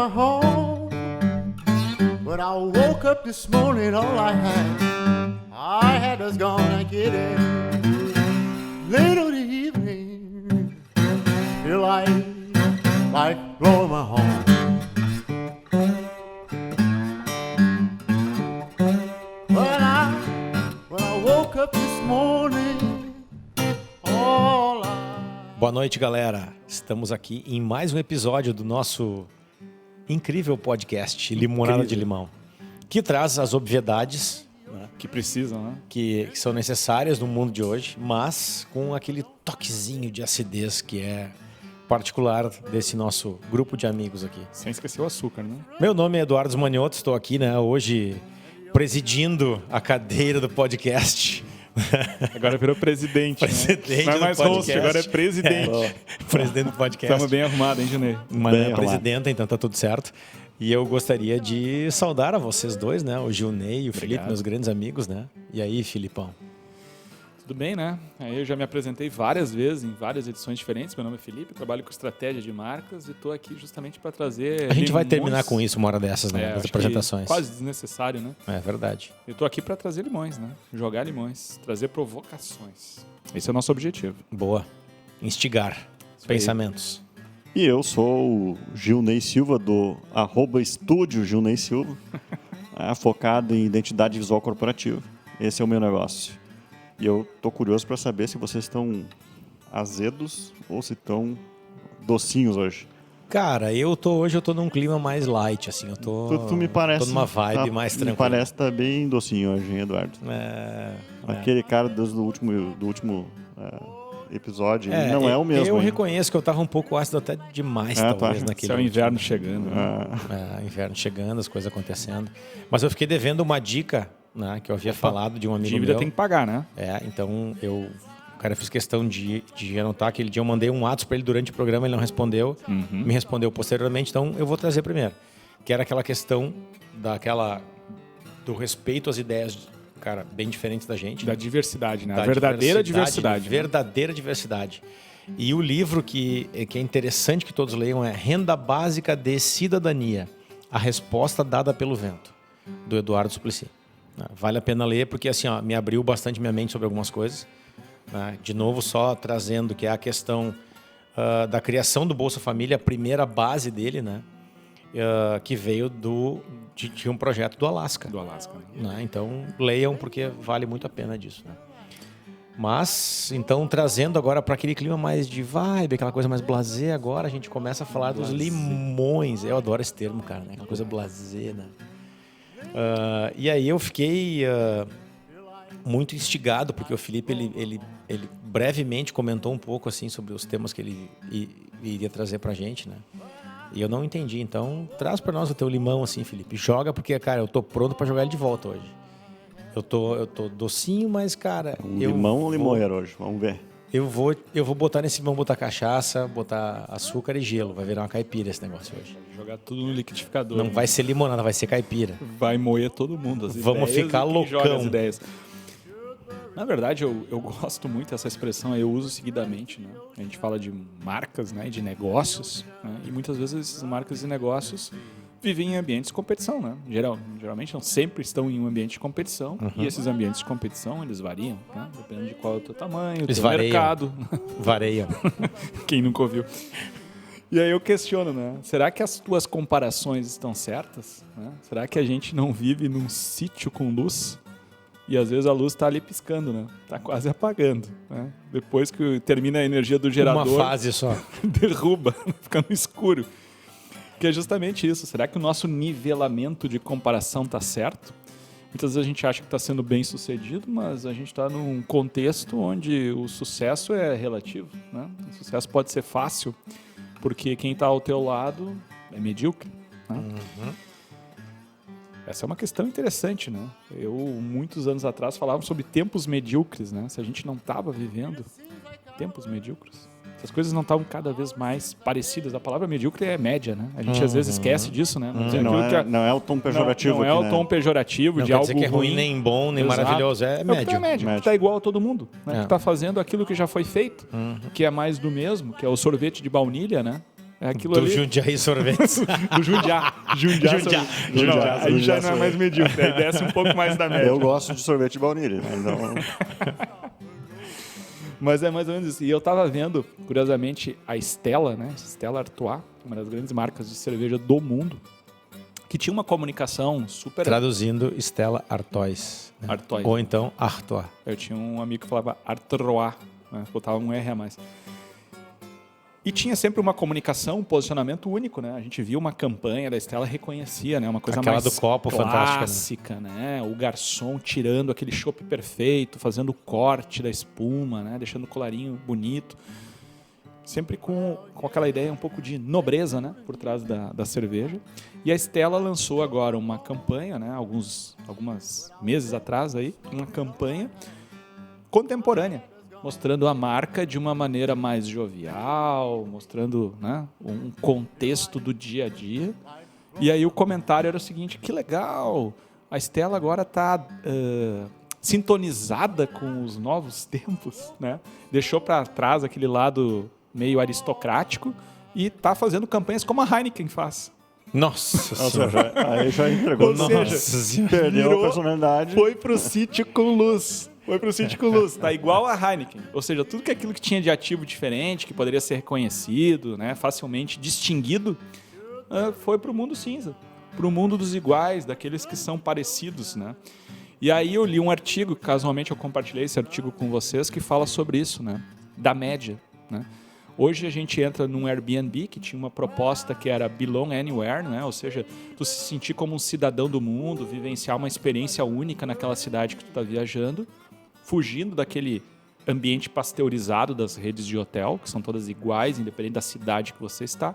my home. When I woke up this morning, all I had was gonna get it. Late in the evening, feel like blowing my horn. When I woke up this morning, all I... Boa noite, galera. Estamos aqui em mais um episódio do nosso incrível podcast Limonada de Limão, que traz as obviedades, né, que precisam, né? que são necessárias no mundo de hoje, mas com aquele toquezinho de acidez que é particular desse nosso grupo de amigos aqui. Sem esquecer o açúcar, né? Meu nome é Eduardo Manioto, estou aqui, né, hoje presidindo a cadeira do podcast. Agora virou presidente. Presidente Não é mais do podcast. host, agora é presidente. Presidente do podcast. Estamos bem arrumados, hein, Junei? Mas é presidenta, então tá tudo certo. E eu gostaria de saudar a vocês dois, né? O Gilney e o Felipe, meus grandes amigos, né? E aí, Filipão? Tudo bem, né? Aí eu já me apresentei várias vezes, em várias edições diferentes. Meu nome é Felipe, trabalho com estratégia de marcas e estou aqui justamente para trazer... A gente vai terminar com isso uma hora dessas, né? Das apresentações. Quase desnecessário, né? É verdade. Eu estou aqui para trazer limões, né? Jogar limões, trazer provocações. Esse é o nosso objetivo. Boa. Instigar pensamentos. E eu sou o Gilney Silva, do @estúdio Gilney Silva, focado em identidade visual corporativa. Esse é o meu negócio. E eu tô curioso para saber se vocês estão azedos ou se estão docinhos hoje. Cara, hoje eu tô num clima mais light, assim. Eu tô. Tu me parece. Tô numa vibe mais tranquila. Me parece que tá bem docinho hoje, hein, Eduardo? Aquele cara do último episódio não é o mesmo. Eu hein? reconheço que eu tava um pouco ácido até demais, talvez, naquele. Esse é o inverno chegando. Inverno chegando, as coisas acontecendo. Mas eu fiquei devendo uma dica, né, que eu havia falado de um amigo Dívida meu. tem que pagar, né? Então eu fiz questão de anotar. Aquele dia eu mandei um WhatsApp para ele durante o programa, ele não respondeu, me respondeu posteriormente, então eu vou trazer primeiro. Que era aquela questão do respeito às ideias, cara, bem diferentes da gente. Da diversidade, né? Da A verdadeira diversidade. Verdadeira diversidade. E o livro que é interessante que todos leiam é Renda Básica de Cidadania, a resposta dada pelo vento, do Eduardo Suplicy. Vale a pena ler porque assim, me abriu bastante minha mente sobre algumas coisas. De novo, só trazendo que é a questão da criação do Bolsa Família, a primeira base dele, né? Que veio de um projeto do Alasca. Do Alasca. Né? Então, leiam porque vale muito a pena disso. Né? Mas, então, trazendo agora para aquele clima mais de vibe, aquela coisa mais blasé, agora a gente começa a falar dos limões. Eu adoro esse termo, cara, né? Aquela coisa blasé, né? E aí eu fiquei muito instigado, porque o Felipe, ele brevemente comentou um pouco assim, sobre os temas que ele iria trazer pra gente, né? E eu não entendi, então traz pra nós o teu limão assim, Felipe. Joga, porque, cara, eu tô pronto pra jogar ele de volta hoje. Eu tô docinho, mas, cara... Limão ou limoeiro hoje? Vamos ver. Eu vou botar nesse limão, botar cachaça, botar açúcar e gelo. Vai virar uma caipira esse negócio hoje. Jogar tudo no liquidificador. Não vai ser limonada, vai ser caipira. Vai moer todo mundo. Vamos ficar loucão. As ideias. Na verdade, eu gosto muito dessa expressão, eu uso seguidamente, né? A gente fala de marcas, né, de negócios, né? E muitas vezes essas marcas e negócios vivem em ambientes de competição, né? Geralmente não sempre estão em um ambiente de competição, e esses ambientes de competição, eles variam, né? Dependendo de qual é o teu tamanho, o teu mercado. Variam. Quem nunca ouviu. E aí eu questiono, né? Será que as tuas comparações estão certas? Né? Será que a gente não vive num sítio com luz? E às vezes a luz está ali piscando, né? Está quase apagando, né? Depois que termina a energia do gerador... Uma fase só. Derruba, fica no escuro. Que é justamente isso. Será que o nosso nivelamento de comparação está certo? Muitas vezes a gente acha que está sendo bem sucedido, mas a gente está num contexto onde o sucesso é relativo, né? O sucesso pode ser fácil, porque quem está ao teu lado é medíocre, né? Essa é uma questão interessante, né? Eu, muitos anos atrás, falava sobre tempos medíocres, né? Se a gente não estava vivendo tempos medíocres, se as coisas não estavam cada vez mais parecidas. A palavra medíocre é média, né? A gente às vezes esquece disso, né? Não é o tom pejorativo. Não é o tom pejorativo não de quer algo dizer que é ruim, ruim, nem bom, nem maravilhoso. É médio. É médio. Tu tá igual a todo mundo, né? Tu tá fazendo aquilo que já foi feito, que é mais do mesmo, que é o sorvete de baunilha, né? É aquilo Do ali. Jundiaí Sorvetes. Do Jundiá. Jundiá. Jundiá, Aí já Jundiá não é mais medíocre. Aí desce um pouco mais da média. Eu gosto de sorvete de baunilha, né? Então, Mas é mais ou menos isso. E eu tava vendo, curiosamente, a Stella, né? Stella Artois, uma das grandes marcas de cerveja do mundo, que tinha uma comunicação super... Traduzindo, Stella Artois. Né? Artois. Ou então Artois. Eu tinha um amigo que falava Artois, né? Botava um R a mais. E tinha sempre uma comunicação, um posicionamento único, né? A gente via uma campanha da Stella, reconhecia, né? Uma coisa Aquela mais do copo clássica, né? O garçom tirando aquele chopp perfeito, fazendo o corte da espuma, né? Deixando o colarinho bonito. Sempre com aquela ideia um pouco de nobreza, né? Por trás da cerveja. E a Stella lançou agora uma campanha, né? Alguns meses atrás aí, uma campanha contemporânea, mostrando a marca de uma maneira mais jovial, mostrando, né, um contexto do dia a dia. E aí o comentário era o seguinte: que legal, a Stella agora está sintonizada com os novos tempos, né? Deixou para trás aquele lado meio aristocrático e está fazendo campanhas como a Heineken faz. Nossa ou Senhora. seja, aí já entregou. Ou seja, Nossa Senhora. Perdeu virou- a personalidade. Foi pro sítio com luz. Foi pro sítio com luz. Tá igual a Heineken. Ou seja, tudo que aquilo que tinha de ativo diferente, que poderia ser reconhecido, né, facilmente distinguido, foi pro mundo cinza. Pro mundo dos iguais, daqueles que são parecidos, né? E aí eu li um artigo, casualmente eu compartilhei esse artigo com vocês, que fala sobre isso, né? Da média, né? Hoje a gente entra num Airbnb que tinha uma proposta que era Belong Anywhere, né? Ou seja, tu se sentir como um cidadão do mundo, vivenciar uma experiência única naquela cidade que tu está viajando, fugindo daquele ambiente pasteurizado das redes de hotel, que são todas iguais, independente da cidade que você está.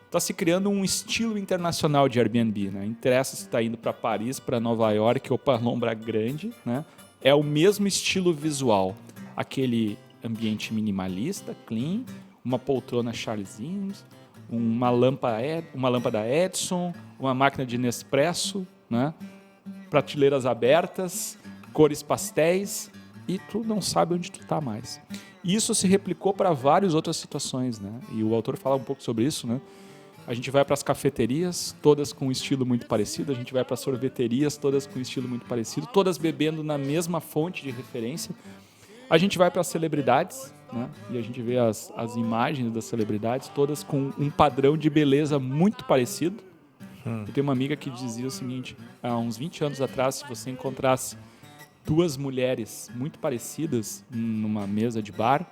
Está se criando um estilo internacional de Airbnb, né? Interessa se está indo para Paris, para Nova York ou para Lombra Grande, né? É o mesmo estilo visual, aquele ambiente minimalista, clean, uma poltrona Charles Dickens, uma lâmpada Edison, uma máquina de Nespresso, né? Prateleiras abertas, cores pastéis, e tu não sabe onde tu tá mais. Isso se replicou para várias outras situações, né? E o autor fala um pouco sobre isso, né? A gente vai para as cafeterias, todas com um estilo muito parecido. A gente vai para as sorveterias, todas com um estilo muito parecido. Todas bebendo na mesma fonte de referência. A gente vai para as celebridades, né? E a gente vê as imagens das celebridades, todas com um padrão de beleza muito parecido. Eu tenho uma amiga que dizia o seguinte: há uns 20 anos atrás, se você encontrasse duas mulheres muito parecidas numa mesa de bar,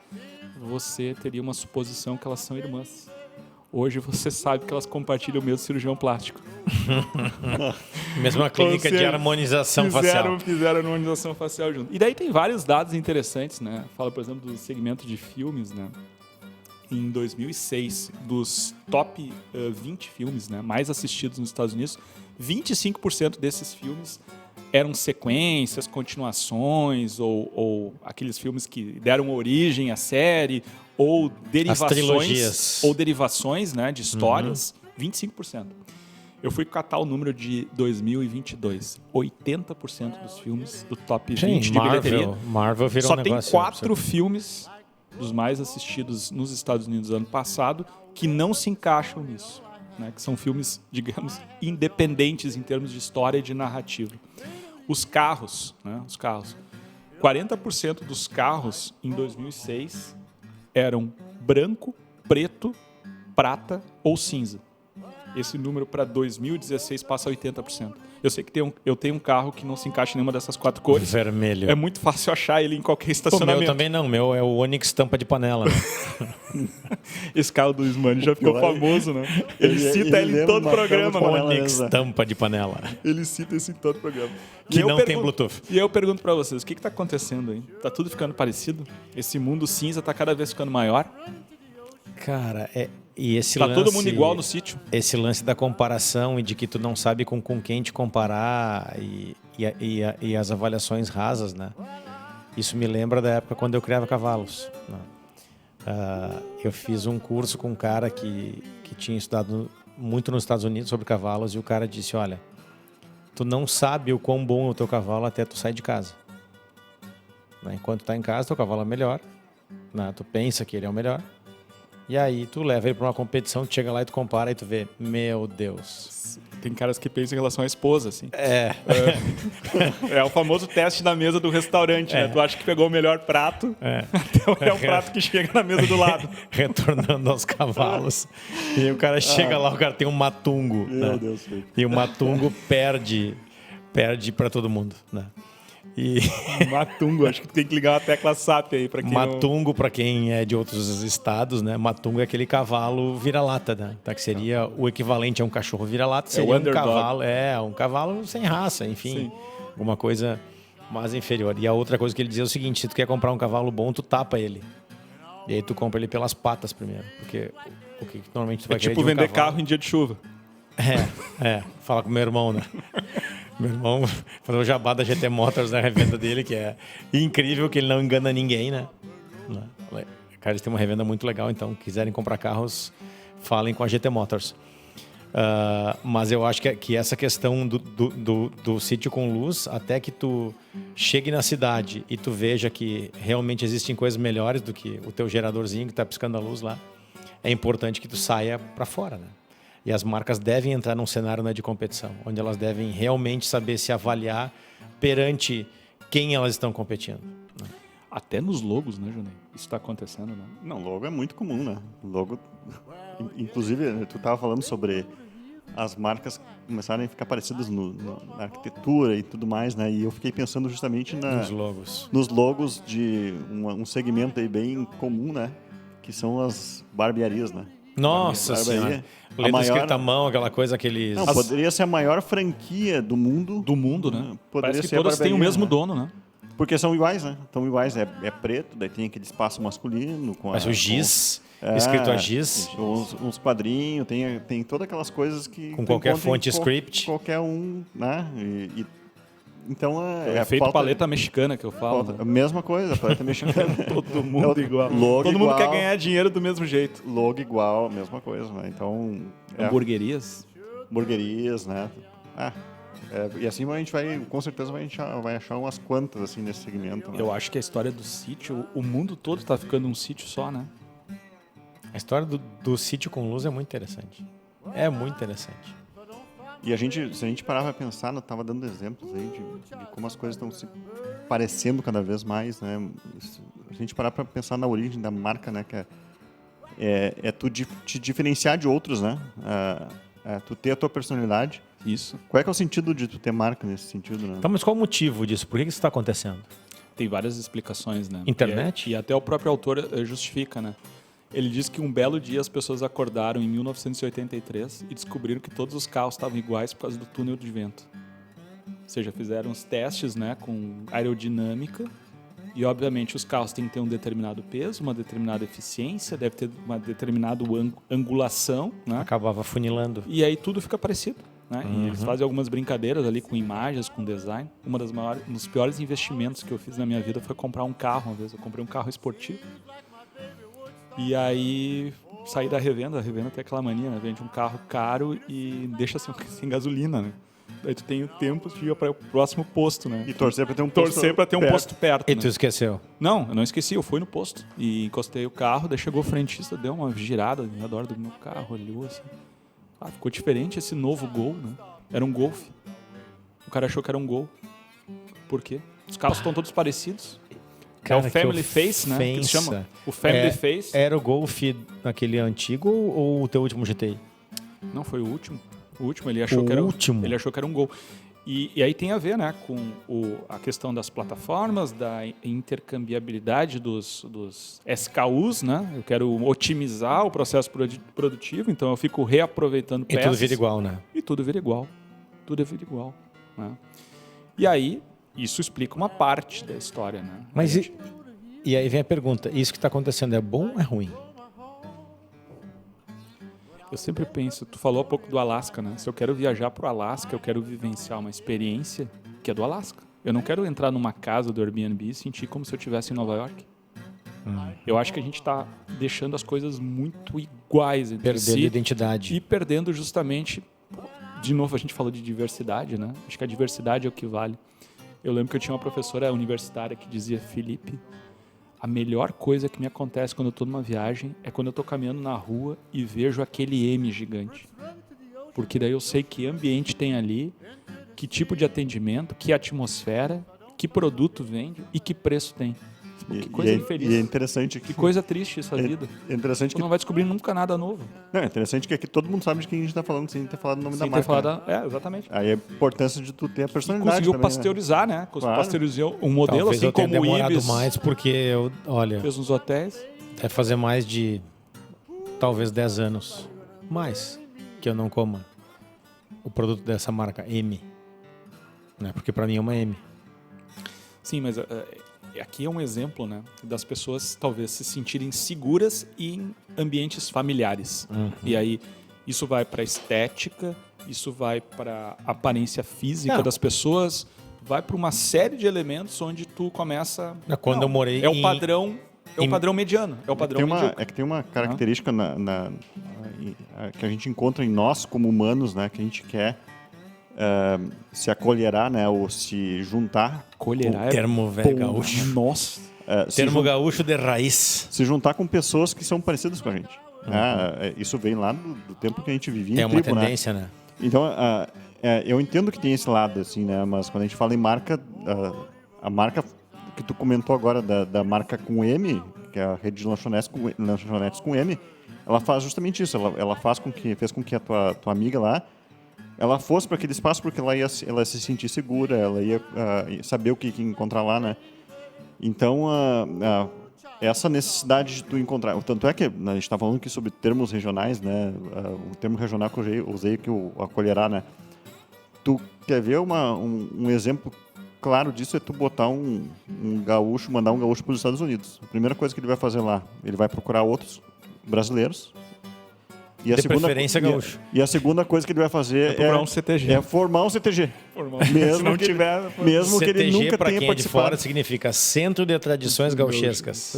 você teria uma suposição que elas são irmãs. Hoje você sabe que elas compartilham o mesmo cirurgião plástico. Mesma clínica de harmonização facial. Fizeram harmonização facial junto. E daí tem vários dados interessantes, né? Fala, por exemplo, do segmento de filmes, né? Em 2006, dos top 20 filmes, né, mais assistidos nos Estados Unidos, 25% desses filmes eram sequências, continuações, ou aqueles filmes que deram origem à série, ou derivações, né, de histórias, 25%. Eu fui catar o número de 2022. 80% dos filmes do top 20 de bilheteria. Marvel virou Só um tem negócio 4 filmes dos mais assistidos nos Estados Unidos ano passado que não se encaixam nisso, né? Que são filmes, digamos, independentes em termos de história e de narrativa. Os carros, né? 40% dos carros em 2006 eram branco, preto, prata ou cinza. Esse número para 2016 passa a 80%. Eu sei que eu tenho um carro que não se encaixa em nenhuma dessas 4 cores. Vermelho. É muito fácil achar ele em qualquer O estacionamento. meu também não. O meu é o Onix tampa de panela. Né? Esse carro do Ismani já ficou famoso, né? Ele cita ele em lembra todo uma programa, tampa de né? panela. Onix tampa de panela. Ele cita isso em todo programa. Que E eu não tem Bluetooth. E aí eu pergunto pra vocês, o que tá acontecendo aí? Tá tudo ficando parecido? Esse mundo cinza tá cada vez ficando maior? Cara, e esse Tá lance... todo mundo igual no sítio? Esse lance da comparação e de que tu não sabe com quem te comparar e as avaliações rasas, né? Isso me lembra da época quando eu criava cavalos. Né? Eu fiz um curso com um cara que tinha estudado muito nos Estados Unidos sobre cavalos e o cara disse, olha, tu não sabe o quão bom é o teu cavalo até tu sair de casa. Né? Enquanto tu tá em casa, teu cavalo é melhor. Né? Tu pensa que ele é o melhor. E aí tu leva ele pra uma competição, tu chega lá e tu compara e tu vê, meu Deus. Tem caras que pensam em relação à esposa, assim. É. É o famoso teste da mesa do restaurante, né? Tu acha que pegou o melhor prato, até olhar o prato que chega na mesa do lado. Retornando aos cavalos. E aí o cara chega lá, o cara tem um matungo. Meu né? Deus, Felipe. E o matungo perde pra todo mundo, né? E Matungo, acho que tu tem que ligar uma tecla SAP aí pra quem matungo, pra quem é de outros estados, né? Matungo é aquele cavalo vira-lata, né? Tá, que seria o equivalente a um cachorro vira-lata, seria o um underdog. cavalo, um cavalo sem raça, enfim, Sim. alguma coisa mais inferior. E a outra coisa que ele dizia é o seguinte: se tu quer comprar um cavalo bom, tu tapa ele. E aí tu compra ele pelas patas primeiro, porque o que normalmente tu vai É querer tipo de um vender cavalo- carro em dia de chuva. Fala com meu irmão, né? Meu irmão fazer o jabá da GT Motors na revenda dele, que é incrível, que ele não engana ninguém, né? Cara, eles têm uma revenda muito legal, então, quiserem comprar carros, falem com a GT Motors. Mas eu acho que essa questão do sítio com luz, até que tu chegue na cidade e tu veja que realmente existem coisas melhores do que o teu geradorzinho que está piscando a luz lá, é importante que tu saia para fora, né? E as marcas devem entrar num cenário, né, de competição, onde elas devem realmente saber se avaliar perante quem elas estão competindo. Até nos logos, né, Junei? Isso está acontecendo, né? Não, logo é muito comum, né? Logo, inclusive, tu estava falando sobre as marcas começarem a ficar parecidas na arquitetura e tudo mais, né? E eu fiquei pensando justamente Nos logos. nos logos de um segmento aí bem comum, né? Que são as barbearias, né? Nossa Barbearia. Senhora. A Letra maior- escrita à mão, aquela coisa, aqueles... Não, poderia ser a maior franquia do mundo. Do mundo, né? Poderia Parece que ser a todas têm o barbearia, mesmo né? dono, né? Porque são iguais, né? Estão iguais. É preto, daí tem aquele espaço masculino. Mas o giz, escrito a giz, Uns quadrinhos, tem todas aquelas coisas que... Com tu qualquer encontra em fonte script. Qualquer um, né? Então É feito paleta mexicana que eu falo. A mesma coisa, paleta mexicana. Todo mundo igual. Logo Todo mundo igual. quer ganhar dinheiro do mesmo jeito. Logo igual, mesma coisa, né? Então... Hamburguerias. Hamburguerias, né? E assim a gente vai, com certeza, vai achar umas quantas assim nesse segmento. Né? Eu acho que a história do sítio, o mundo todo tá ficando um sítio só, né? a história do sítio com luz é muito interessante. É muito interessante. E se a gente parar pra pensar, eu tava dando exemplos aí de como as coisas estão se parecendo cada vez mais, né? Se a gente parar pra pensar na origem da marca, né? Que é tu te diferenciar de outros, né? Tu ter a tua personalidade. Isso. Qual é que é o sentido de tu ter marca nesse sentido, né? Então, mas qual o motivo disso? Por que isso está acontecendo? Tem várias explicações, né? Internet? E até o próprio autor justifica, né? Ele diz que um belo dia as pessoas acordaram em 1983 e descobriram que todos os carros estavam iguais por causa do túnel de vento. Ou seja, fizeram os testes, né, com aerodinâmica e, obviamente, os carros têm que ter um determinado peso, uma determinada eficiência, deve ter uma determinada angulação, né? Acabava funilando. E aí tudo fica parecido, né? E eles fazem algumas brincadeiras ali com imagens, com design. Um dos piores investimentos que eu fiz na minha vida foi comprar um carro uma vez. Eu comprei um carro esportivo. E aí saí da revenda. A revenda tem aquela mania, né? Vende um carro caro e deixa sem gasolina, né? Daí tu tem o tempo de ir para o próximo posto, né? E torcer pra ter um posto posto perto. E né? tu esqueceu? Não, eu não esqueci, eu fui no posto e encostei o carro, daí chegou o frentista, deu uma girada ao redor do meu carro, olhou assim. Ficou diferente esse novo Gol, né? Era um Golf. O cara achou que era um Gol. Por quê? Os carros estão todos parecidos. Cara, é o Family Face, né? Que eles chamam. O Family Face. Era o Golf aquele antigo ou o teu último GTI? Não, foi o último. O último, ele achou ele achou que era um Gol. E aí tem a ver, né, com a questão das plataformas, da intercambiabilidade dos SKUs, né? Eu quero otimizar o processo produtivo, então eu fico reaproveitando peças. E tudo vira igual, né? E tudo vira igual. Tudo vira igual. Né? E aí, isso explica uma parte da história, né? Mas e aí vem a pergunta, isso que está acontecendo é bom ou é ruim? Eu sempre penso, tu falou há pouco do Alasca, né? Se eu quero viajar para o Alasca, eu quero vivenciar uma experiência que é do Alasca. Eu não quero entrar numa casa do Airbnb e sentir como se eu estivesse em Nova York. Eu acho que a gente está deixando as coisas muito iguais entre Perdendo si identidade. e perdendo justamente... De novo, a gente falou de diversidade, né? Acho que a diversidade é o que vale. Eu lembro que eu tinha uma professora universitária que dizia, Felipe, A melhor coisa que me acontece quando eu tô numa viagem é quando eu tô caminhando na rua e vejo aquele M gigante. Porque daí eu sei que ambiente tem ali, que tipo de atendimento, que atmosfera, que produto vende e que preço tem. Que coisa infeliz. E é interessante Que coisa triste essa vida. É interessante Tu que não vai descobrir nunca nada novo. Não, é interessante que aqui todo mundo sabe de quem a gente está falando sem ter falado o nome da Sem ter marca. falado Né? exatamente. Aí a importância de tu ter a personalidade Conseguiu também, pasteurizar, né? Claro. Pasteurizou um modelo, Talvez assim eu tenha como o demorado Ibis mais, porque eu, olha, fez nos hotéis. deve fazer mais de talvez 10 anos, mais, que eu não como o produto dessa marca M, né? Porque para mim é uma M. Sim, mas aqui é um exemplo, né, das pessoas talvez se sentirem seguras em ambientes familiares. E aí isso vai para estética, isso vai para aparência física Não. das pessoas, vai para uma série de elementos onde tu começa. Quando eu morei é o em- padrão, é o padrão mediano, é o padrão medíocre. É que tem uma característica que a gente encontra em nós como humanos, né? Que a gente quer se acolherar, né? Ou se juntar. Colherá O termo velho gaúcho. Nossa. Termo gaúcho de raiz. Se juntar com pessoas que são parecidas com a gente. Isso vem lá do tempo que a gente vivia É em uma tribo, tendência, né? Então, eu entendo que tem esse lado, assim, né? Mas quando a gente fala em marca, a marca que tu comentou agora, da marca com M, que é a rede de lanchonetes com M, ela faz justamente isso. Ela fez com que a tua amiga lá, ela fosse para aquele espaço porque ela ia se sentir segura, ela ia saber o que encontrar lá, né? Então, essa necessidade de tu encontrar... Tanto é que a gente está falando aqui sobre termos regionais, né? O termo regional que eu usei aqui, o acolherá, né? Tu quer ver um exemplo claro disso é tu botar um gaúcho, mandar um gaúcho para os Estados Unidos. A primeira coisa que ele vai fazer lá, ele vai procurar outros brasileiros. E De preferência gaúcho. E a segunda coisa que ele vai fazer procurar um CTG. É formar um CTG. Mesmo que ele CTG, nunca para tenha quem é de participado. fora, significa Centro de Tradições Gauchescas.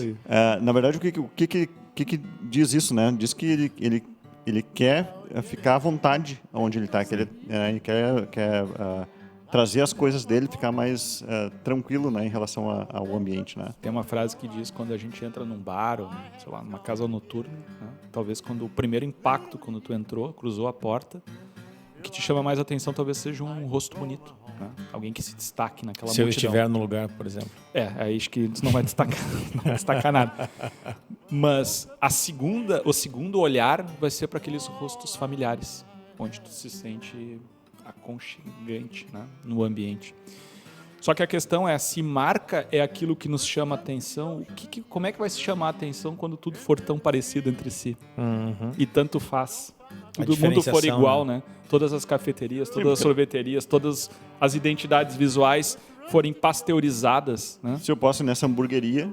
Na verdade, o que diz isso, né? Diz que ele quer ficar à vontade onde ele está, que ele quer trazer as coisas dele, ficar mais tranquilo, né, em relação ao ambiente, né? Tem uma frase que diz quando a gente entra num bar ou, sei lá, numa casa noturna, né? Talvez quando o primeiro impacto, quando tu entrou, cruzou a porta, o que te chama mais atenção talvez seja um rosto bonito, né? Alguém que se destaque naquela Se eu multidão. estiver no lugar, por exemplo. Aí acho que isso não vai destacar, não vai destacar nada. Mas o segundo olhar vai ser para aqueles rostos familiares, onde tu se sente aconchegante, né, no ambiente. Só que a questão é, se marca é aquilo que nos chama a atenção, como é que vai se chamar a atenção quando tudo for tão parecido entre si? E tanto faz. Todo mundo for igual, né? Todas as cafeterias, todas as sorveterias, todas as identidades visuais forem pasteurizadas, né? Se eu posso ir nessa hamburgueria,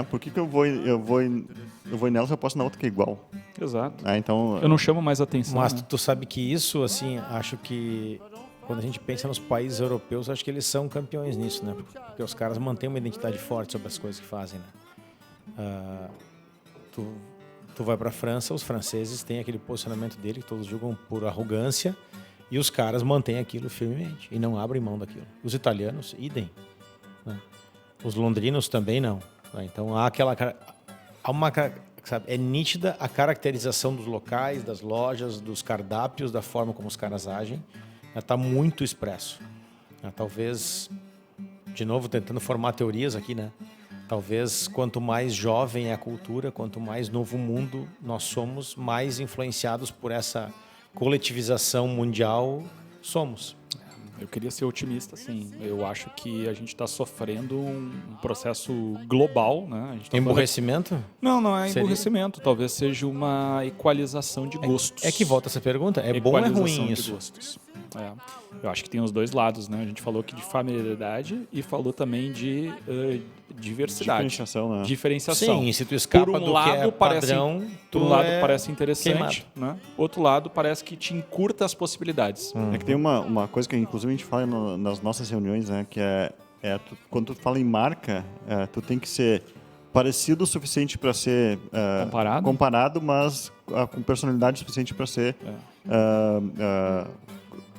por que eu vou nela se eu posso ir na outra que é igual? Exato. Então, eu não chamo mais atenção. Mas né? tu sabe que isso, assim, acho que quando a gente pensa nos países europeus, acho que eles são campeões nisso, né? Porque os caras mantêm uma identidade forte sobre as coisas que fazem, né? Tu vai pra França, os franceses têm aquele posicionamento dele, que todos julgam por arrogância, e os caras mantêm aquilo firmemente e não abrem mão daquilo. Os italianos, idem. Né? Os londrinos também não. Né? Então sabe, é nítida a caracterização dos locais, das lojas, dos cardápios, da forma como os caras agem. Está muito expresso. Talvez, de novo, tentando formar teorias aqui, né? Talvez quanto mais jovem é a cultura, quanto mais novo o mundo nós somos, mais influenciados por essa coletivização mundial somos. Eu queria ser otimista, sim. Eu acho que a gente está sofrendo um processo global, né? A gente tá Emburrecimento? Não é emburrecimento. Talvez seja uma equalização de gostos. É que volta essa pergunta. É bom ou é ruim isso? Gostos. Eu acho que tem os dois lados, né? A gente falou aqui de familiaridade e falou também de diversidade. Diferenciação. Sim, se tu escapa por um do lado, que é padrão, por um lado parece interessante, né? Outro lado parece que te encurta as possibilidades. É que tem uma coisa que inclusive a gente fala nas nossas reuniões, né? Que quando tu fala em marca, tu tem que ser parecido o suficiente para ser comparado, mas com personalidade suficiente para ser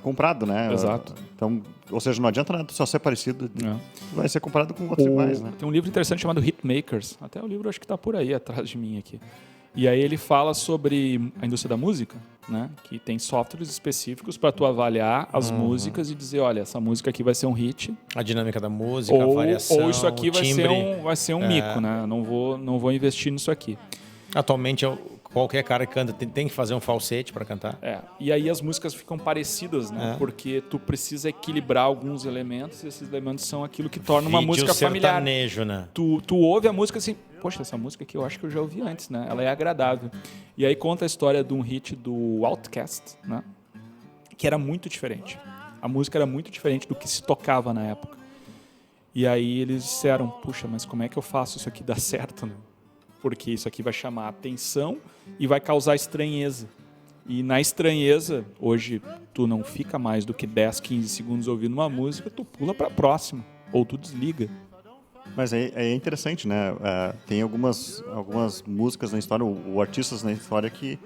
comprado, né? Exato. Então, ou seja, não adianta nada só ser parecido. Né? Vai ser comparado com outros iguais, né? Tem um livro interessante chamado Hitmakers. Até o livro acho que está por aí atrás de mim aqui. E aí ele fala sobre a indústria da música, né? Que tem softwares específicos para tu avaliar as músicas e dizer, olha, essa música aqui vai ser um hit. A dinâmica da música, a variação, ou isso aqui o timbre. vai ser um mico, né? Não vou investir nisso aqui. Atualmente, qualquer cara que canta tem que fazer um falsete para cantar. E aí as músicas ficam parecidas, né? Porque tu precisa equilibrar alguns elementos e esses elementos são aquilo que torna uma música familiar. Sertanejo, né? Tu ouve a música assim, poxa, essa música aqui eu acho que eu já ouvi antes, né? Ela é agradável. E aí conta a história de um hit do Outkast, né? Que era muito diferente. A música era muito diferente do que se tocava na época. E aí eles disseram, puxa, mas como é que eu faço isso aqui dar certo, né? Porque isso aqui vai chamar atenção e vai causar estranheza. E na estranheza, hoje tu não fica mais do que 10, 15 segundos ouvindo uma música, tu pula para a próxima, ou tu desliga. Mas é interessante, né? Tem algumas músicas na história, ou artistas na história que,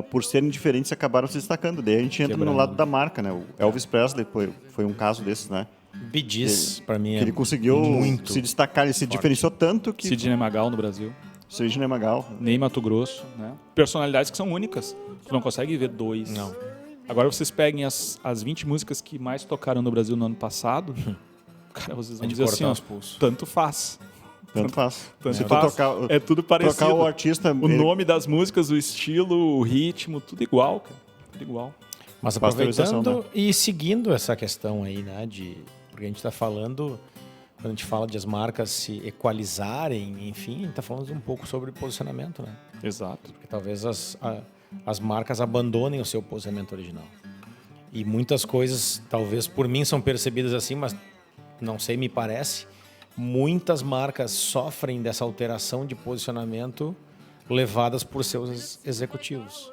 por serem diferentes, acabaram se destacando. Daí a gente entra no lado da marca, né? O Elvis Presley foi um caso desses, né? Bee Gees, para mim, que ele conseguiu muito se destacar, ele se diferenciou tanto que... Sidney Magal no Brasil. Sidney Magal. Ney Mato Grosso, né? Personalidades que são únicas. Tu não consegue ver dois. Não. Agora vocês peguem as 20 músicas que mais tocaram no Brasil no ano passado, cara, vocês vão dizer assim, ó, tanto faz. Tanto faz. Tanto faz. É tudo parecido. Trocar o artista... O nome das músicas, o estilo, o ritmo, tudo igual, cara. Tudo igual. Mas aproveitando e seguindo essa questão aí, né, porque a gente está falando, quando a gente fala de as marcas se equalizarem, enfim, a gente está falando um pouco sobre posicionamento, né? Exato. Porque talvez as marcas abandonem o seu posicionamento original. E muitas coisas, talvez por mim, são percebidas assim, mas não sei, me parece, muitas marcas sofrem dessa alteração de posicionamento levadas por seus executivos.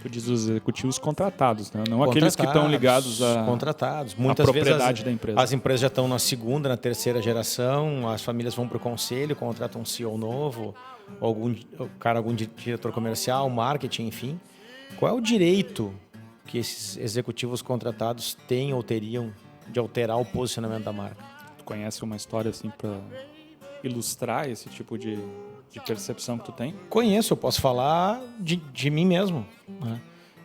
Tu diz os executivos contratados, né? Não aqueles que estão ligados à propriedade da empresa. As empresas já estão na segunda, na terceira geração, as famílias vão para o conselho, contratam um CEO novo, algum diretor comercial, marketing, enfim. Qual é o direito que esses executivos contratados têm ou teriam de alterar o posicionamento da marca? Tu conhece uma história assim para ilustrar esse tipo de percepção que tu tem? Conheço, eu posso falar de mim mesmo, né?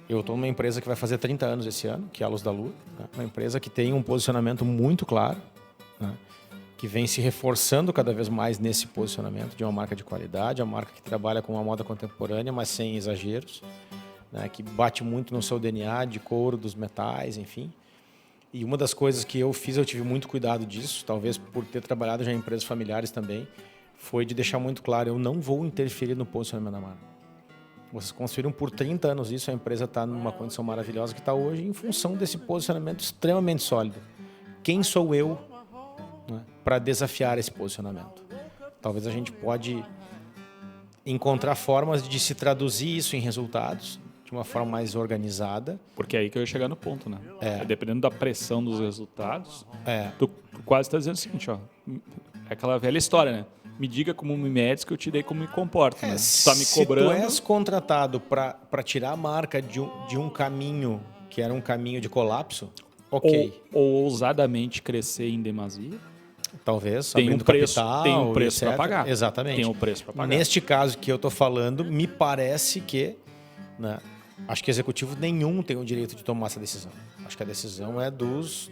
Eu estou numa empresa que vai fazer 30 anos esse ano, que é a Luz da Lua, né? Uma empresa que tem um posicionamento muito claro, né? Que vem se reforçando cada vez mais nesse posicionamento de uma marca de qualidade, uma marca que trabalha com uma moda contemporânea, mas sem exageros, né? Que bate muito no seu DNA de couro, dos metais, enfim. E uma das coisas que eu fiz, eu tive muito cuidado disso, talvez por ter trabalhado já em empresas familiares também, foi de deixar muito claro, eu não vou interferir no posicionamento da marca. Vocês construíram por 30 anos isso, a empresa está numa condição maravilhosa que está hoje em função desse posicionamento extremamente sólido. Quem sou eu, né, para desafiar esse posicionamento? Talvez a gente pode encontrar formas de se traduzir isso em resultados de uma forma mais organizada. Porque é aí que eu ia chegar no ponto, né? Dependendo da pressão dos resultados, tu quase está dizendo o seguinte, ó, é aquela velha história, né? Me diga como me medes que eu te dei como me comporto, né? Tu tá me cobrando. Se tu és contratado para tirar a marca de um caminho que era um caminho de colapso, ok. Ou ousadamente crescer em demasia. Talvez, tem um preço etc. para pagar. Exatamente. Tem um preço para pagar. Neste caso que eu estou falando, me parece que, né, acho que executivo nenhum tem o direito de tomar essa decisão. Acho que a decisão é dos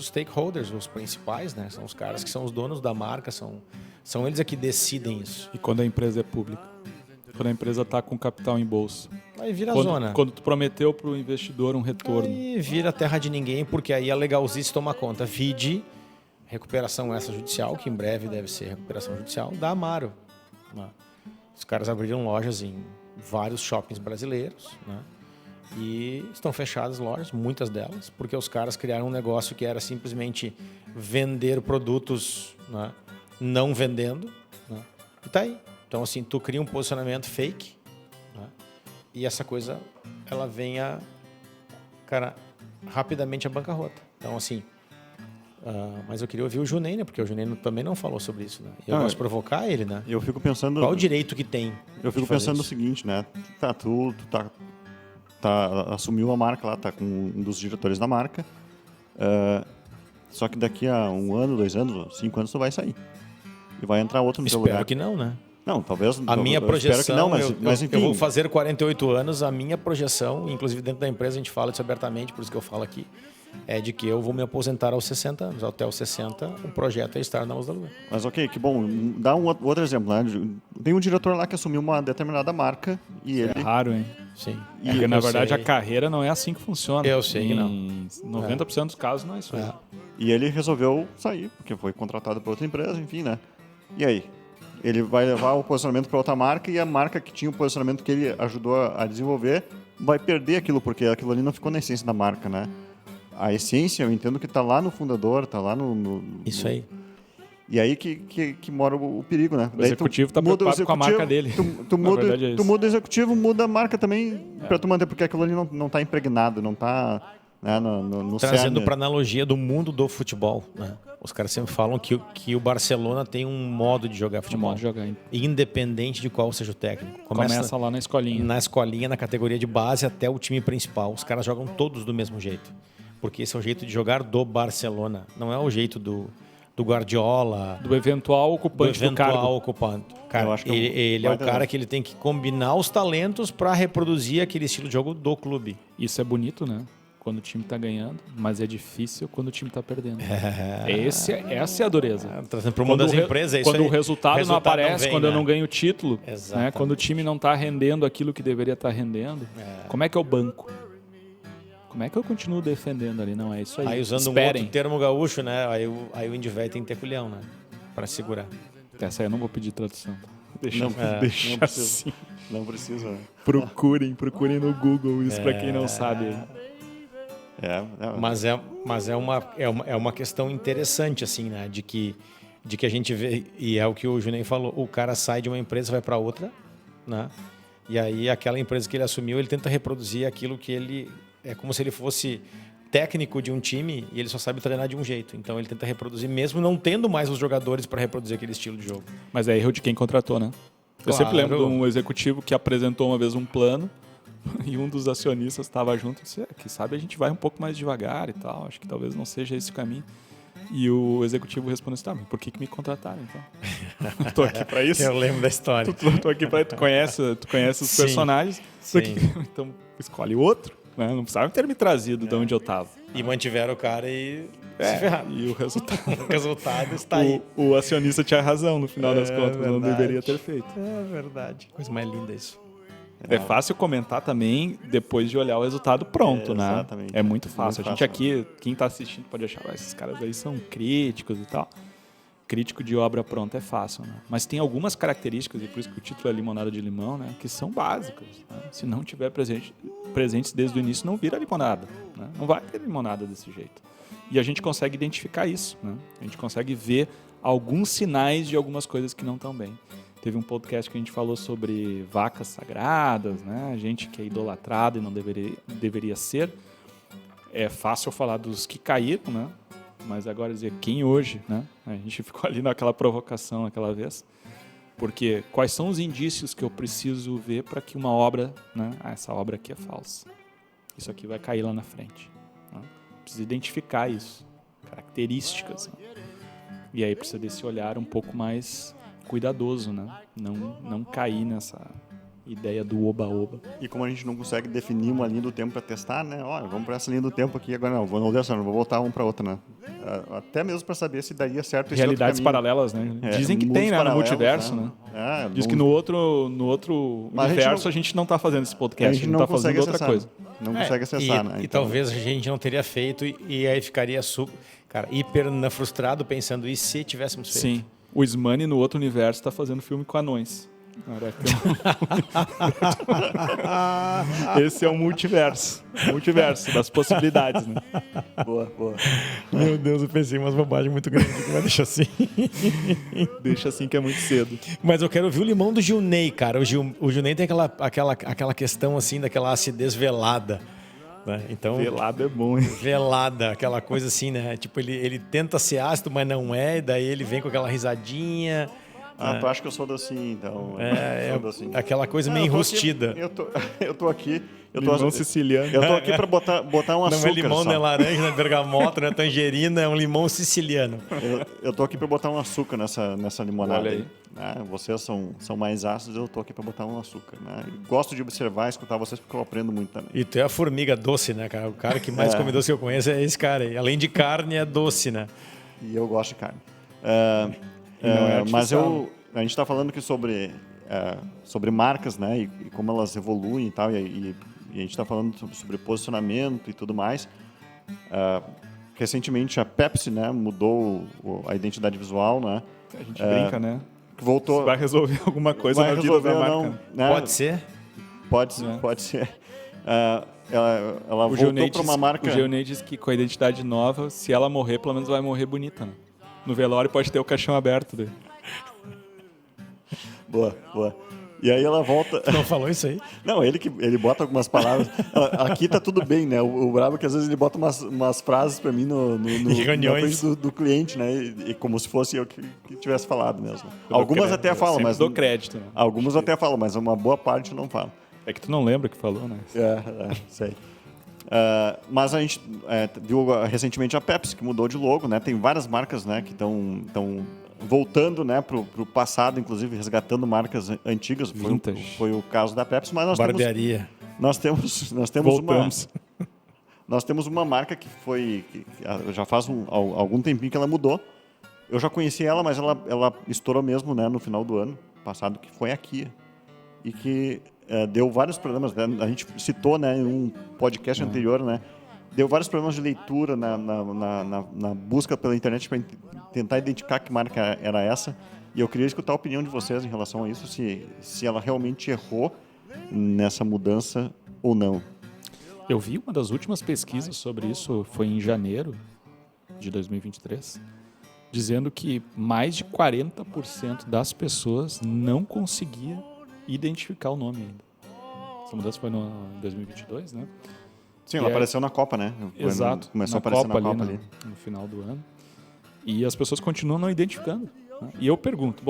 stakeholders, os principais, né? São os caras que são os donos da marca, são eles que decidem isso. E quando a empresa é pública? Quando a empresa está com capital em bolsa? Aí vira zona. Quando tu prometeu para o investidor um retorno? Aí vira terra de ninguém, porque aí a legalzice toma conta. Vide recuperação extrajudicial, que em breve deve ser recuperação judicial, da Amaro. Né? Os caras abriram lojas em vários shoppings brasileiros, né? E estão fechadas lojas, muitas delas, porque os caras criaram um negócio que era simplesmente vender produtos, né, não vendendo, né? E tá aí. Então, assim, tu cria um posicionamento fake, né? E essa coisa, ela vem rapidamente a bancarrota. Então, assim, mas eu queria ouvir o Junei, né? Porque o Junei também não falou sobre isso, né? Eu gosto de provocar ele, né? Eu fico pensando... Qual o direito que tem? Eu fico pensando no seguinte, né? Tu tá assumiu a marca lá, tá com um dos diretores da marca. Só que daqui a 1 ano, 2 anos, 5 anos, tu vai sair. E vai entrar outro no teu lugar. Espero que não, né? Não, talvez... A minha projeção, espero que não, mas enfim. eu vou fazer 48 anos, a minha projeção, inclusive dentro da empresa a gente fala isso abertamente, por isso que eu falo aqui, é de que eu vou me aposentar aos 60 anos. Até os 60, o projeto é estar na Luz da Lua. Mas ok, que bom. Dá um outro exemplo, né? Tem um diretor lá que assumiu uma determinada marca e ele... É raro, hein? Sim. Porque, na verdade, a carreira não é assim que funciona. Eu sei que não. Em 90% dos casos não é isso. E ele resolveu sair, porque foi contratado por outra empresa, enfim, né? E aí? Ele vai levar o posicionamento para outra marca e a marca que tinha o posicionamento que ele ajudou a desenvolver vai perder aquilo, porque aquilo ali não ficou na essência da marca, né? A essência, eu entendo que está lá no fundador, está lá no... Isso aí. E aí que mora o perigo, né? O executivo está preocupado com a marca dele. Tu muda o executivo, muda a marca também para tu manter, porque aquilo ali não está impregnado, não está... Né, no trazendo para analogia do mundo do futebol, né? Os caras sempre falam que o Barcelona tem um modo de jogar futebol, modo de jogar, independente de qual seja o técnico. Começa lá na escolinha. Na escolinha, na categoria de base até o time principal. Os caras jogam todos do mesmo jeito, porque esse é o jeito de jogar do Barcelona. Não é o jeito do Guardiola, do eventual ocupante do cargo. Cara, eu acho que ele é o cara que ele tem que combinar os talentos para reproduzir aquele estilo de jogo do clube. Isso é bonito, né? Quando o time está ganhando, mas é difícil quando o time está perdendo. Essa é a dureza. Trazendo para o mundo das empresas, é isso quando aí. o resultado não aparece, quando eu não ganho o título, né? Quando o time não está rendendo aquilo que deveria estar rendendo, como é que é o banco? Como é que eu continuo defendendo ali? Não é isso aí. Aí usando um outro termo gaúcho, né? Aí o índio velho tem que ter culhão, né? Para segurar. Essa aí eu não vou pedir tradução. Deixa assim. Não precisa. Procurem no Google isso para quem não sabe. Mas é uma questão interessante, assim, né? De que a gente vê, e é o que o Juninho falou, o cara sai de uma empresa e vai para outra, né? E aí aquela empresa que ele assumiu, ele tenta reproduzir aquilo que ele... É como se ele fosse técnico de um time e ele só sabe treinar de um jeito. Então ele tenta reproduzir, mesmo não tendo mais os jogadores para reproduzir aquele estilo de jogo. Mas é erro de quem contratou, né? Eu sempre lembro de um executivo que apresentou uma vez um plano e um dos acionistas estava junto e disse, que sabe a gente vai um pouco mais devagar e tal, acho que talvez não seja esse o caminho. E o executivo respondeu assim, mas por que me contrataram então? Tô aqui para isso. Eu lembro da história. Tô aqui para tu conhece os personagens, então escolhe outro, né? Não precisava ter me trazido de onde eu estava. E mantiveram o cara e se ferraram. E o resultado está aí. O acionista tinha razão no final das contas, não deveria ter feito. É verdade. Coisa mais linda isso. É fácil comentar também depois de olhar o resultado pronto, né? Exatamente. É muito fácil. A gente aqui, quem está assistindo pode achar, esses caras aí são críticos e tal. Crítico de obra pronta é fácil, né? Mas tem algumas características, e por isso que o título é Limonada de Limão, né? Que são básicas, né? Se não tiver presentes desde o início, não vira limonada, né? Não vai ter limonada desse jeito. E a gente consegue identificar isso, né? A gente consegue ver alguns sinais de algumas coisas que não estão bem. Teve um podcast que a gente falou sobre vacas sagradas, né? Gente que é idolatrada e não deveria ser. É fácil falar dos que caíram, né? Mas agora dizer quem hoje, né? A gente ficou ali naquela provocação aquela vez. Porque quais são os indícios que eu preciso ver para que uma obra, né? Essa obra aqui é falsa. Isso aqui vai cair lá na frente. Né? Preciso identificar isso. Características. Né? E aí precisa desse olhar um pouco mais cuidadoso, né? Não cair nessa ideia do oba-oba. E como a gente não consegue definir uma linha do tempo para testar, né? Olha, vamos para essa linha do tempo aqui agora, não vou voltar um para outra, né? Até mesmo para saber se daria certo esse realidades outro paralelas, né? Dizem que tem, né? No multiverso, né? Diz que no outro universo a gente não está fazendo esse podcast, a gente está fazendo outra coisa. Não consegue acessar, né? E talvez a gente não teria feito e aí ficaria hiper frustrado pensando, e se tivéssemos feito? Sim. O Ismani, no outro universo, está fazendo filme com anões. Esse é o multiverso das possibilidades, né? Boa. Meu Deus, eu pensei umas bobagens muito grandes, mas deixa assim. Deixa assim que é muito cedo. Mas eu quero ouvir o limão do Gilney, cara. O Gilney tem aquela questão assim, daquela acidez velada. Né? Então, velada é bom, hein? Velada, aquela coisa assim, né? Tipo, ele tenta ser ácido, mas não é, e daí ele vem com aquela risadinha. Tu acha que eu sou docinho, então. Aquela coisa meio enrustida. Eu tô aqui Limão siciliano. Eu tô aqui para botar um açúcar. Não é limão, só. não é laranja, não é bergamota, não é tangerina, é um limão siciliano. Eu tô aqui para botar um açúcar nessa limonada. Olha aí. Né? Vocês são mais ácidos, eu tô aqui para botar um açúcar. Né? Gosto de observar e escutar vocês porque eu aprendo muito também. E tu é a formiga doce, né, cara? O cara que mais come doce que eu conheço é esse cara aí. Além de carne, é doce, né? E eu gosto de carne. não é Mas artificial. a gente está falando aqui sobre marcas, né? E como elas evoluem e tal. E a gente está falando sobre posicionamento e tudo mais. Recentemente a Pepsi, né, mudou a identidade visual, né? A gente brinca, né? Que voltou. Vai resolver alguma coisa vai na vida resolver da ou marca. não, né? Pode ser? Pode ser. Ela voltou para uma marca. O Geonei disse que com a identidade nova, se ela morrer, pelo menos vai morrer bonita, né? No velório pode ter o caixão aberto dele. Boa. E aí ela volta. Não falou isso aí? Não, ele bota algumas palavras. Aqui tá tudo bem, né? O brabo é que às vezes ele bota umas frases pra mim na reuniões. frente do cliente, né? E como se fosse eu que tivesse falado mesmo. Algumas até falam, mas dou crédito, né? algumas até falam, mas uma boa parte não fala. É que tu não lembra que falou, né? Sei. Mas a gente viu recentemente a Pepsi, que mudou de logo, né? Tem várias marcas, né, que estão voltando, né, pro passado, inclusive resgatando marcas antigas. Vintage. Foi o caso da Pepsi, mas Barbearia. nós temos Voltamos. nós temos uma marca que já faz algum tempinho que ela mudou. Eu já conheci ela, mas ela estourou mesmo, né, no final do ano passado, que foi a Kia. E que deu vários problemas, né? A gente citou, né, em um podcast anterior, né? Deu vários problemas de leitura na busca pela internet para tentar identificar que marca era essa. E eu queria escutar a opinião de vocês em relação a isso, se ela realmente errou nessa mudança ou não. Eu vi uma das últimas pesquisas sobre isso, foi em janeiro de 2023, dizendo que mais de 40% das pessoas não conseguia identificar o nome ainda. Essa mudança foi em 2022, né? Sim, ela apareceu na Copa, né? Exato. Começou a aparecer na Copa ali. No final do ano. E as pessoas continuam não identificando. Né? E eu pergunto,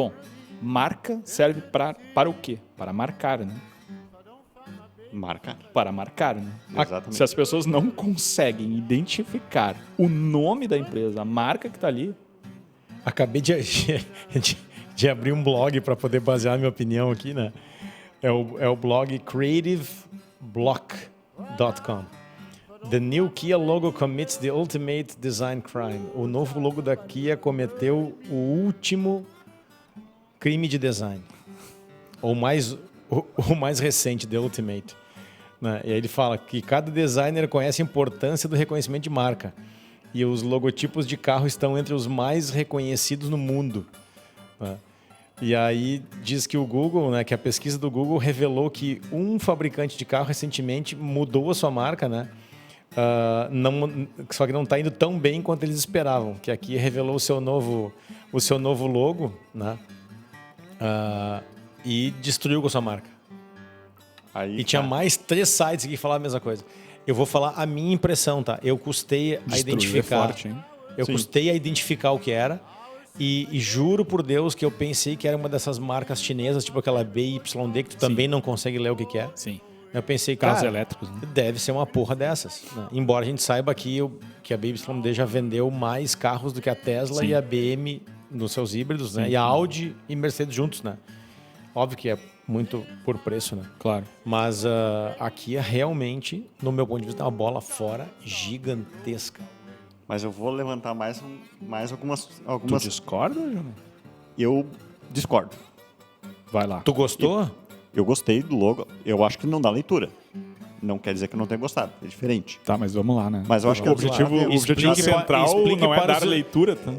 marca serve para o quê? Para marcar, né? Marca. Para marcar, né? Exatamente. Se as pessoas não conseguem identificar o nome da empresa, a marca que está ali... Acabei de abrir um blog para poder basear a minha opinião aqui, né? É o blog creativeblock.com. The new Kia logo commits the ultimate design crime. O novo logo da Kia cometeu o último crime de design. O mais recente, The Ultimate. Né? E aí ele fala que cada designer conhece a importância do reconhecimento de marca. E os logotipos de carro estão entre os mais reconhecidos no mundo. Né? E aí diz que o Google, né, que a pesquisa do Google revelou que um fabricante de carro recentemente mudou a sua marca, né? Só que não está indo tão bem quanto eles esperavam. Que aqui revelou o seu novo logo, né? E destruiu com a sua marca. Aí, E tinha mais 3 sites que falavam a mesma coisa. Eu vou falar a minha impressão, tá? Eu custei a identificar. É forte, hein? Custei a identificar o que era. E juro por Deus que eu pensei que era uma dessas marcas chinesas, tipo aquela BYD, que tu também não consegue ler o que é. Sim. Eu pensei, Carros cara, elétricos, né? deve ser uma porra dessas. Né? Embora a gente saiba que a BYD já vendeu mais carros do que a Tesla Sim. e a BM nos seus híbridos, né? E a Audi e Mercedes juntos, né? Óbvio que é muito por preço, né? Claro. Mas aqui é realmente, no meu ponto de vista, uma bola fora gigantesca. Mas eu vou levantar mais algumas... Tu discorda, Júnior? Eu discordo. Vai lá. Tu gostou? Eu gostei do logo. Eu acho que não dá leitura. Não quer dizer que eu não tenha gostado. É diferente. Tá, mas vamos lá, né? Mas eu acho que o objetivo Explique central não é para dar os- leitura. Tá?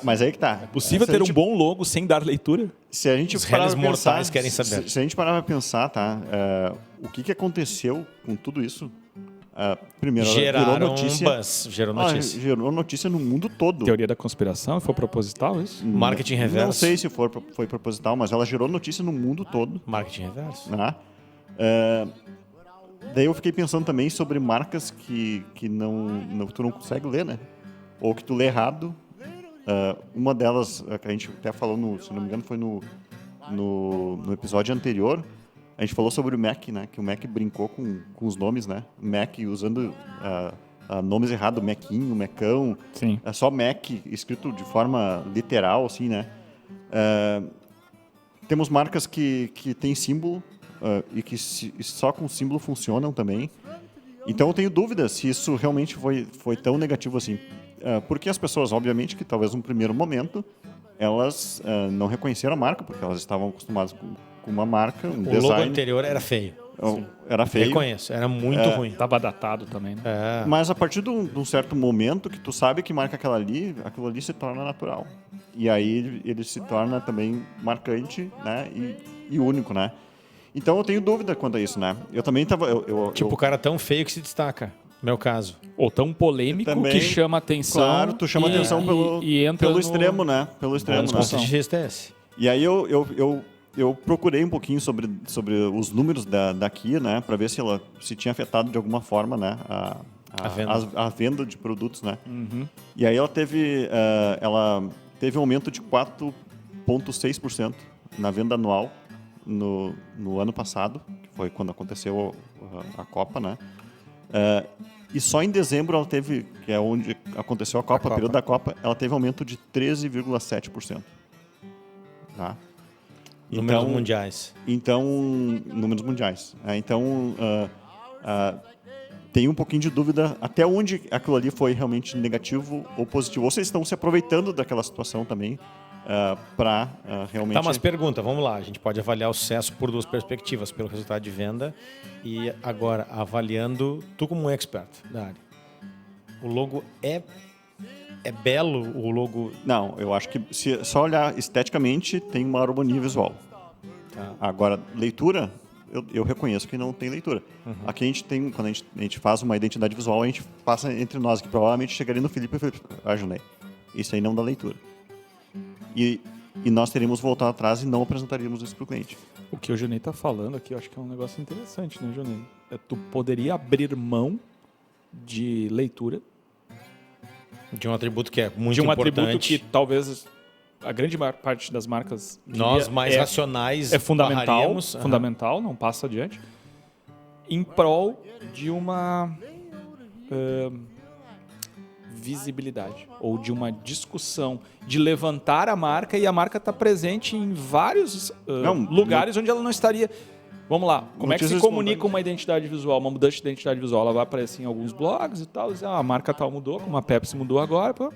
mas aí que tá. É possível ter um bom logo sem dar leitura? Se a gente Os parar réis pra pensar, mortais querem saber. Se a gente parar pra pensar, tá? O que aconteceu com tudo isso? Primeiro, ela Geraram virou notícia. um buzz, gerou notícia. Gerou notícia no mundo todo. Teoria da conspiração? Foi proposital isso? Marketing reverso. Não sei se foi proposital, mas ela gerou notícia no mundo todo. Marketing reverso. Né? Daí eu fiquei pensando também sobre marcas que tu não consegue ler, né? Ou que tu lê errado. Uma delas, que a gente até falou, se não me engano, foi no episódio anterior, A gente falou sobre o Mac, né? Que o Mac brincou com os nomes, né? Mac usando nomes errados, Macinho, Macão. Sim. É só Mac, escrito de forma literal, assim, né? Temos marcas que têm símbolo e que só com símbolo funcionam também. Então eu tenho dúvidas se isso realmente foi tão negativo assim. Porque as pessoas, obviamente, que talvez num primeiro momento, elas não reconheceram a marca, porque elas estavam acostumadas com uma marca, um design. O logo anterior era feio. Era feio. Reconheço, era muito ruim. Tava datado também, né? Mas a partir de um certo momento que tu sabe que marca aquilo ali se torna natural. E aí ele se torna também marcante, né? E único, né? Então eu tenho dúvida quanto a isso, né? Eu também tava... O cara tão feio que se destaca, no meu caso. Ou tão polêmico Também, que chama atenção. Claro, tu chama atenção pelo extremo, né? Pelo extremo, né? Ponto de vista é esse. E aí eu procurei um pouquinho sobre os números da Kia, né, para ver se tinha afetado de alguma forma, né, a venda de produtos, né. Uhum. E aí ela teve um aumento de 4,6% na venda anual no ano passado, que foi quando aconteceu a Copa, né. E só em dezembro ela teve, que é onde aconteceu a Copa, o período da Copa, ela teve um aumento de 13,7%. Tá? Números mundiais. Então, números mundiais. Tem um pouquinho de dúvida até onde aquilo ali foi realmente negativo ou positivo. Ou vocês estão se aproveitando daquela situação também para realmente... Tá, mas pergunta, vamos lá. A gente pode avaliar o sucesso por duas perspectivas, pelo resultado de venda e agora avaliando, tu como um expert da área. O logo é belo, o logo... Não, eu acho que se só olhar esteticamente tem uma harmonia visual. Tá. Agora, leitura, eu reconheço que não tem leitura. Aqui a gente tem, quando a gente faz uma identidade visual, a gente passa entre nós, que provavelmente chegaria no Felipe e Felipe, Junei, isso aí não dá leitura. E nós teríamos voltado atrás e não apresentaríamos isso para o cliente. O que o Junei está falando aqui, eu acho que é um negócio interessante, né, Junei? Tu poderia abrir mão de leitura de um atributo que é muito de um importante. atributo que talvez a grande maior parte das marcas nós mais racionais é fundamental, barraríamos. fundamental, não passa adiante, em prol de uma visibilidade ou de uma discussão, de levantar a marca e a marca está presente em vários lugares onde ela não estaria. Vamos lá, como é que se comunica uma identidade visual, uma mudança de identidade visual? Ela vai aparecer em alguns blogs e tal, a marca tal mudou, como a Pepsi mudou agora, pô.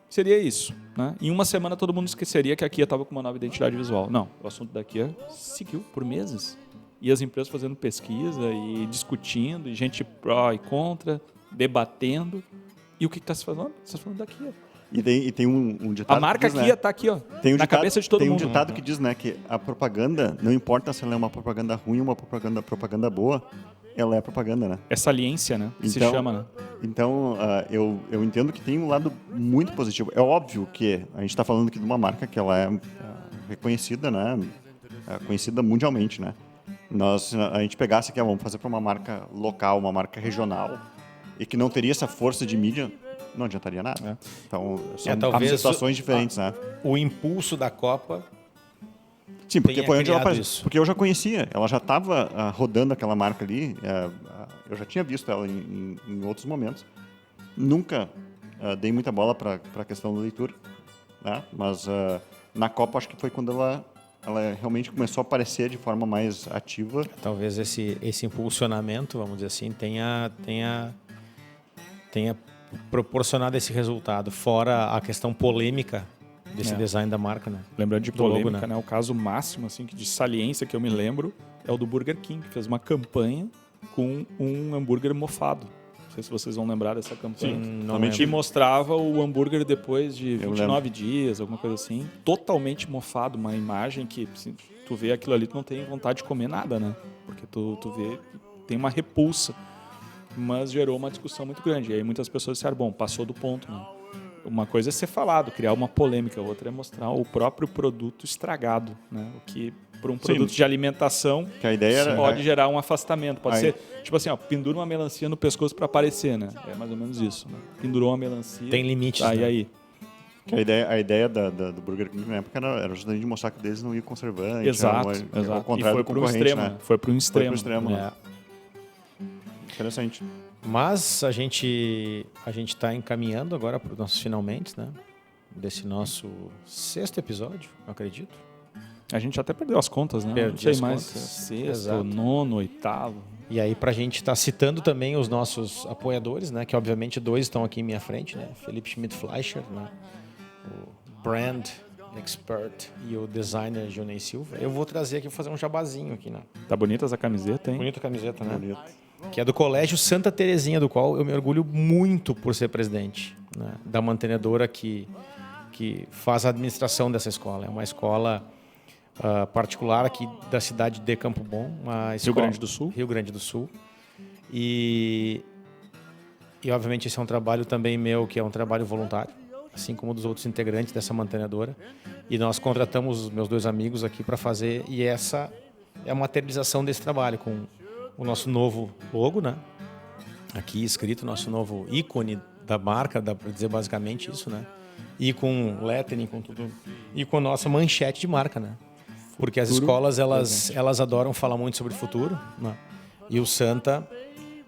Seria isso, né? Em uma semana todo mundo esqueceria que a Kia estava com uma nova identidade visual. Não, o assunto da Kia seguiu por meses. E as empresas fazendo pesquisa e discutindo, e gente pró e contra, debatendo. E o que está se falando? Você está falando da Kia. E tem um ditado. A marca que diz, Kia está aqui, ó, na cabeça de todo mundo. Tem um ditado que diz, né, que a propaganda, não importa se ela é uma propaganda ruim ou uma propaganda boa, ela é propaganda, né? É saliência, né? Então, se chama, né? Então, eu entendo que tem um lado muito positivo. É óbvio que a gente está falando aqui de uma marca que ela é reconhecida, né? Conhecida mundialmente, né? A gente pegasse aqui, vamos fazer para uma marca local, uma marca regional, e que não teria essa força de mídia, não adiantaria nada. Então, são talvez situações diferentes, né? O impulso da Copa. Sim, porque foi onde ela apareceu. Isso. Porque eu já conhecia, ela já estava rodando aquela marca ali, eu já tinha visto ela em outros momentos. Nunca dei muita bola para a questão da leitura, né? Mas na Copa acho que foi quando ela realmente começou a aparecer de forma mais ativa. Talvez esse impulsionamento, vamos dizer assim, tenha proporcionado esse resultado, fora a questão polêmica desse design da marca, né? Lembrando de polêmica, logo, né? O caso máximo, assim, de saliência que eu me lembro é o do Burger King, que fez uma campanha com um hambúrguer mofado. Não sei se vocês vão lembrar dessa campanha. Que mostrava o hambúrguer depois de 29 dias, alguma coisa assim, totalmente mofado, uma imagem que assim, tu vê aquilo ali, tu não tem vontade de comer nada, né? Porque tu vê, tem uma repulsa. Mas gerou uma discussão muito grande. E aí muitas pessoas disseram, bom, passou do ponto, né? Uma coisa é ser falado, criar uma polêmica, a outra é mostrar o próprio produto estragado, né? O que, por um produto de alimentação, que a ideia pode gerar um afastamento. Pode ser, tipo assim, ó, pendura uma melancia no pescoço para aparecer, né? É mais ou menos isso, né? Pendurou uma melancia. Tem limites, né? né? E aí? Que a ideia do Burger King na época era justamente de mostrar que deles não ia conservante. Exato. Ao contrário E foi do concorrente, extremo. né? Foi para um Foi pro extremo. extremo. né? É. Interessante. Mas a gente está encaminhando agora para os nossos finalmente, né? Desse nosso 6º episódio, eu acredito. A gente até perdeu as contas, né? Perdi Não sei as mais. contas. Sexto, Exato. 9º, 8º. E aí, para a gente estar citando também os nossos apoiadores, né? Que obviamente 2 estão aqui em minha frente, né? Felipe Schmidt-Fleischer, né? O Brand Expert e o designer Gilney Silva. Eu vou trazer aqui, vou fazer um jabazinho aqui, né? Tá bonita essa camiseta, hein? Bonita camiseta, né? Bonito. Que é do Colégio Santa Terezinha, do qual eu me orgulho muito por ser presidente, né? Da mantenedora que faz a administração dessa escola. É uma escola particular aqui da cidade de Campo Bom. Rio Grande do Sul. Rio Grande do Sul. E obviamente esse é um trabalho também meu, que é um trabalho voluntário, assim como dos outros integrantes dessa mantenedora. E nós contratamos os meus 2 amigos aqui para fazer, e essa é a materialização desse trabalho, com o nosso novo logo, né? Aqui escrito, nosso novo ícone da marca, dá para dizer basicamente isso, né? E com lettering, com tudo. E com a nossa manchete de marca, né? Porque as escolas, elas adoram falar muito sobre futuro, né? E o Santa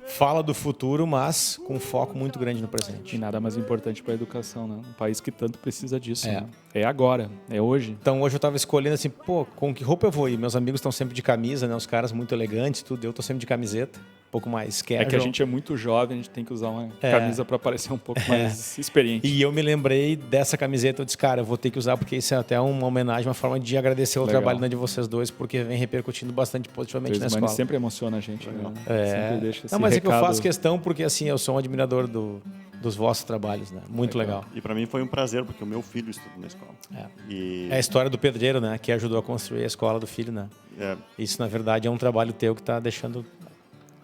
fala do futuro, mas com foco muito grande no presente. E nada mais importante para a educação, né? Um país que tanto precisa disso. É. Né? É agora, é hoje. Então hoje eu tava escolhendo assim, pô, com que roupa eu vou ir? Meus amigos estão sempre de camisa, né? Os caras muito elegantes, tudo. Eu tô sempre de camiseta, um pouco mais casual. É que a gente é muito jovem, a gente tem que usar uma camisa para parecer um pouco mais experiente. E eu me lembrei dessa camiseta, eu disse, cara, eu vou ter que usar, porque isso é até uma homenagem, uma forma de agradecer o Legal. trabalho, né, de vocês 2, porque vem repercutindo bastante positivamente na escola. sempre emociona a gente, né? Sempre deixa esse Não, mas é que eu recado. faço questão, porque assim, eu sou um admirador dos vossos trabalhos, né? Muito legal. E para mim foi um prazer, porque o meu filho estuda na escola. E É a história do pedreiro, né? Que ajudou a construir a escola do filho, né? Isso, na verdade, é um trabalho teu que está deixando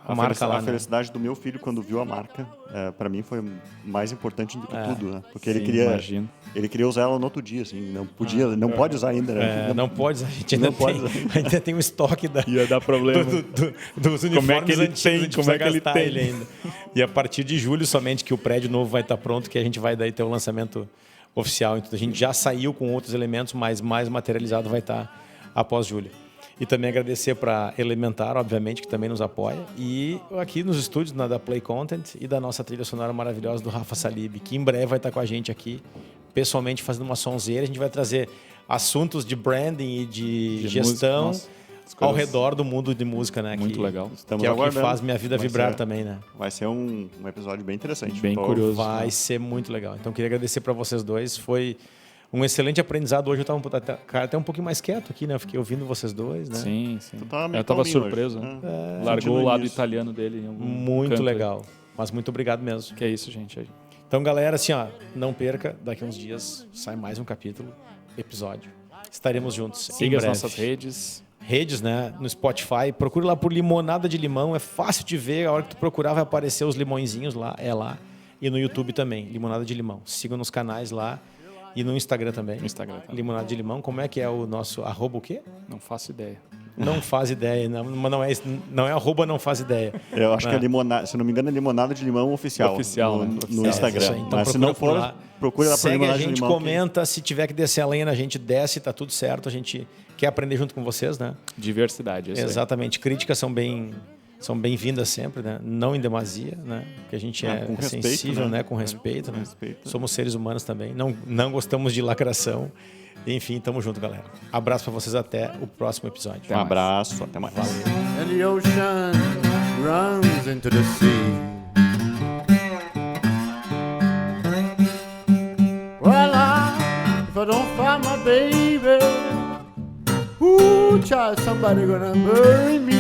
a marca lá, a né? felicidade do meu filho quando viu a marca, para mim foi mais importante do que tudo, né? Porque Sim, imagino. ele queria usar ela no outro dia, assim, não podia, não pode usar ainda, né? Não pode, a gente ainda tem um estoque Ia dar problema. dos uniformes Como é que ele antigos, tem? a gente Como é precisa que ele gastar tem? ele ainda. E a partir de julho somente que o prédio novo vai estar pronto, que a gente vai daí ter o lançamento oficial. Então a gente já saiu com outros elementos, mas mais materializado vai estar após julho. E também agradecer para Elementar, obviamente, que também nos apoia. E aqui nos estúdios da Play Content e da nossa trilha sonora maravilhosa do Rafa Salib, que em breve vai estar com a gente aqui, pessoalmente fazendo uma sonzeira. A gente vai trazer assuntos de branding e de gestão música, ao redor do mundo de música, né? Muito legal. Estamos Que é o que aguardando. faz minha vida Vai vibrar ser- também, né? Vai ser um episódio bem interessante. Bem curioso. Vai ser muito legal. Então, queria agradecer para vocês 2. Foi um excelente aprendizado. Hoje eu estava até um pouquinho mais quieto aqui, né? Eu fiquei ouvindo vocês 2, né? Sim, sim. tava meio Eu tava calminho surpreso. hoje, né? né? Largou Sentindo o lado isso. italiano dele. Em algum Muito canto legal. Mas muito obrigado mesmo. Que é isso, gente. Então, galera, assim, ó, não perca, daqui a uns dias sai mais um capítulo, episódio. Estaremos juntos. em Siga as breve. nossas redes. Né? No Spotify. Procure lá por Limonada de Limão. É fácil de ver. A hora que tu procurar vai aparecer os limõezinhos lá. É lá. E no YouTube também, Limonada de Limão. Sigam nos canais lá. E no Instagram também. No Instagram também. Limonada de Limão. Como é que é o nosso arroba o quê? Não faço ideia. Não faz ideia. Não é arroba não faz ideia. Eu acho que Né? é limonada, se não me engano, é limonada de limão oficial. Oficial, no, né? no Oficial. Instagram. Isso aí. Então Mas se procura não for, por lá. procure lá por Segue a limonada de gente, limão. comenta. Se tiver que descer a lenha, a gente desce, tá tudo certo. A gente quer aprender junto com vocês, né? Diversidade. Isso aí. Exatamente. Críticas são bem-vindas sempre, né? Não em demasia, né? Porque a gente é com respeito, sensível, né? né? Com respeito, Com né? respeito. Somos seres humanos também. Não gostamos de lacração. Enfim, tamo junto, galera. Abraço pra vocês até o próximo episódio. Um abraço, até mais. And the ocean runs into the sea. Well, if I don't find my baby, ooh, child, somebody gonna bury me.